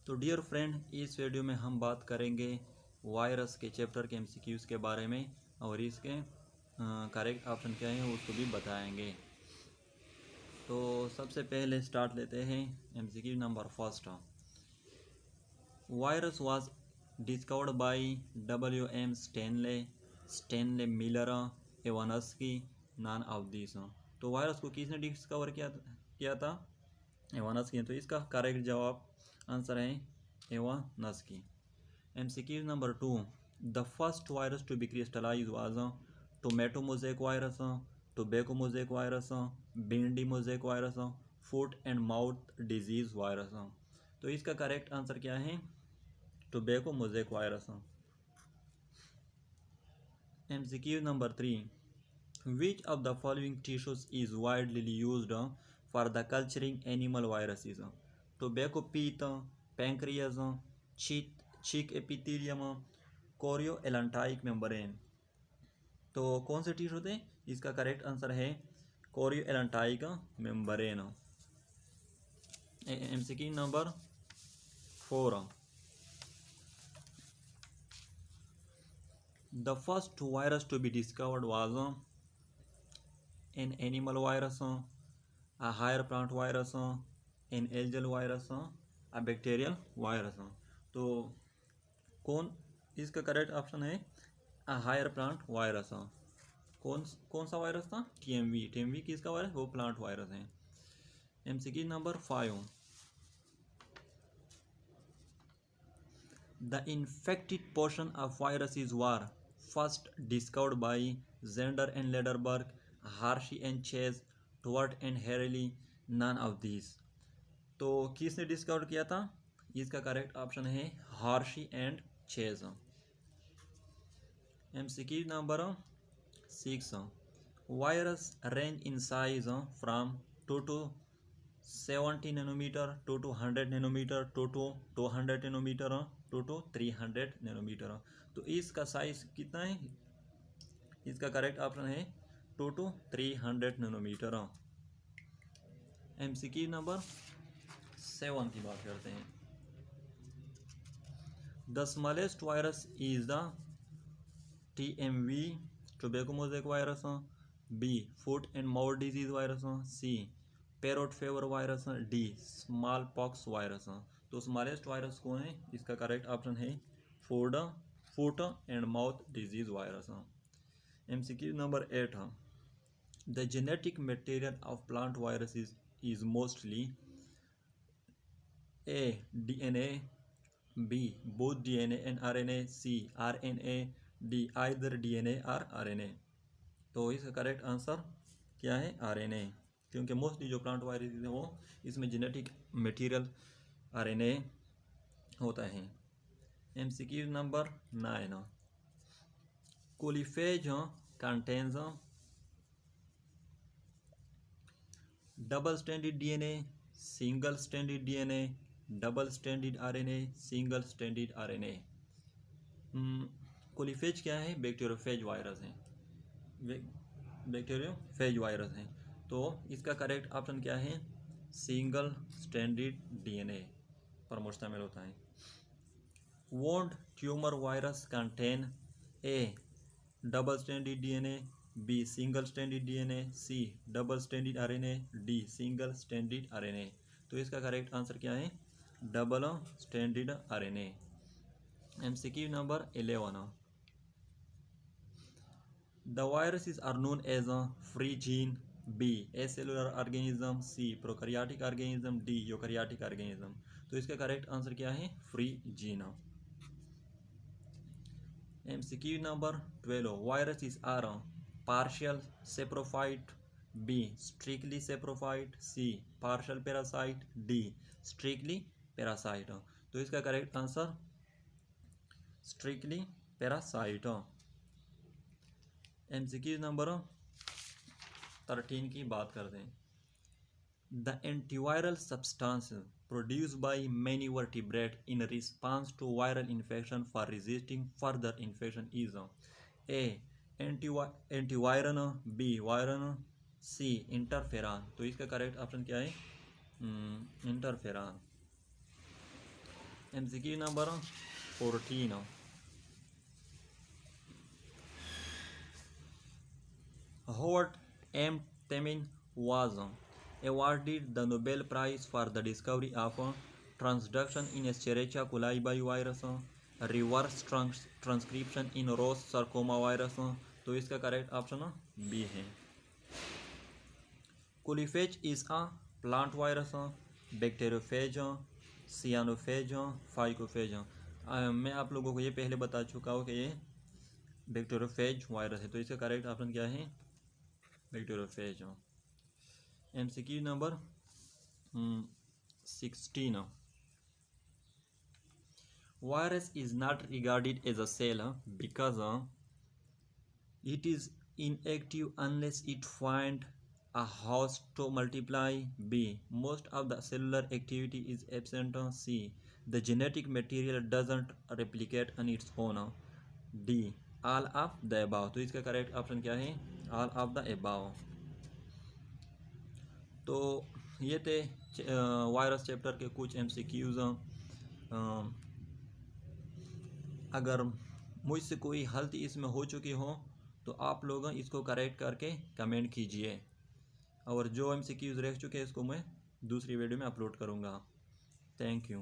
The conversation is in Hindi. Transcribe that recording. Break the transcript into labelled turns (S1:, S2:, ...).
S1: तो डियर फ्रेंड, इस वीडियो में हम बात करेंगे वायरस के चैप्टर के एमसीक्यूज़ के बारे में और इसके करेक्ट ऑप्शन क्या है उसको भी बताएंगे। तो सबसे पहले स्टार्ट लेते हैं MCQ number first. Virus was discovered by W.M. Stanley Miller Ivanovsky none of this. तो वायरस को किसने डिस्कवर किया था? एवानस्की। तो इसका करेक्ट जवाब आंसर है Ivanovsky. MCQ number 2, the first virus to be crystallise was tomato mosaic virus, tobacco mosaic virus, bhindi mosaic virus, foot and mouth disease virus. तो इसका करेक्ट आंसर क्या है? Tobacco mosaic virus. MCQ number 3, which of the following tissues is widely used for the culturing animal viruses? Tobacco pith, pancreas, cheek epithelium, chorioelenteric membrane। तो कौन से टिश्यू होते हैं? इसका करेक्ट आंसर है chorioelenteric membrane। MCQ number 4, the first virus to be discovered was an animal virus, a higher plant virus, an algal virus, a bacterial virus। तो कौन इसका करेक्ट ऑप्शन है? a higher plant virus। कौन सा वायरस था? टीएमवी किसका वायरस? वो प्लांट वायरस है। MCQ number 5, the infected portion of viruses were first discovered by Zender and Lederberg, Hershey and Chase, Twart and Harley, none of these। तो किसने डिस्कवर किया था? इसका करेक्ट ऑप्शन है Hershey and Chase. MCQ number 6, virus range in size from 2 to 70 nanometre, 2 to 100 nanometre, 2 to 200 nanometre, 2 to 300 nanometre. तो इसका साइज कितना है? इसका करेक्ट ऑप्शन है 2 to 300 नैनोमीटर। एमसीक्यू नंबर 7 की बात करते हैं। The smallest virus is the TMV, tobacco mosaic virus, B foot and mouth disease virus, C parrot fever virus, D smallpox virus. तो स्मॉलेस्ट वायरस कौन है? इसका करेक्ट ऑप्शन है foot and mouth disease virus. MCQ number 8, the genetic material of plant virus is mostly a DNA, B both DNA and RNA, C RNA, D either DNA or RNA। तो इसका करेक्ट आंसर क्या है? RNA, क्योंकि मोस्टली जो प्लांट वायरस है वो इसमें जेनेटिक मटेरियल RNA होता है। MCQ number 9, coliphage contains double stranded DNA, single stranded DNA, double stranded RNA, single stranded RNA। Coliphage क्या है? बैक्टीरियोफेज वायरस है। बैक्टीरियोफेज वायरस है। तो इसका करेक्ट ऑप्शन क्या है? सिंगल स्ट्रैंडेड DNA पर मुश्तमिल होता है। Wound tumour virus contain a double stranded DNA, B single stranded DNA, C double stranded RNA, D single stranded RNA। तो इसका करेक्ट आंसर क्या है? Double stranded RNA। MCQ number 11, the viruses are known as free gene, B acellular organism, C prokaryotic organism, D eukaryotic organism. तो इसका करेक्ट आंसर क्या है? Free gene. MCQ number 12, viruses are partial saprophyte, B strictly saprophyte, C partial parasite, D strictly parasite. तो इसका correct answer strictly parasite. MCQ number 13 की बात करते हैं। The antiviral substance produced by many vertebrates in response to viral infection for resisting further infection is A antiviron, B viron, C interferon। तो इसका करेक्ट ऑप्शन क्या है? Interferon. MCQ number 14. Howard M. Temin was awarded the Nobel Prize for the discovery of transduction in Escherichia coli virus, reverse transcription in Ross sarcoma virus. तो इसका करेक्ट ऑप्शन बी है. Coliphage is a plant virus, bacteriophage, cyanophage, phycophage. मैं आप लोगों को ये पहले बता चुका हूँ कि ये बैक्टीरियोफेज वायरस है. तो इसका करेक्ट ऑप्शन क्या है? Bacteriophage. MCQ number 16. Virus is not regarded as a cell because it is inactive unless it finds a host to multiply. B. Most of the cellular activity is absent. C. The genetic material doesn't replicate on its own. D. All of the above. तो इसका करेक्ट ऑप्शन क्या है? All of the above. तो ये थे वायरस चैप्टर के कुछ MCQs. अगर मुझसे कोई गलती इसमें हो चुकी हो तो आप लोग इसको करेक्ट करके कमेंट कीजिए, और जो MCQs रह चुके हैं इसको मैं दूसरी वीडियो में अपलोड करूँगा. Thank you.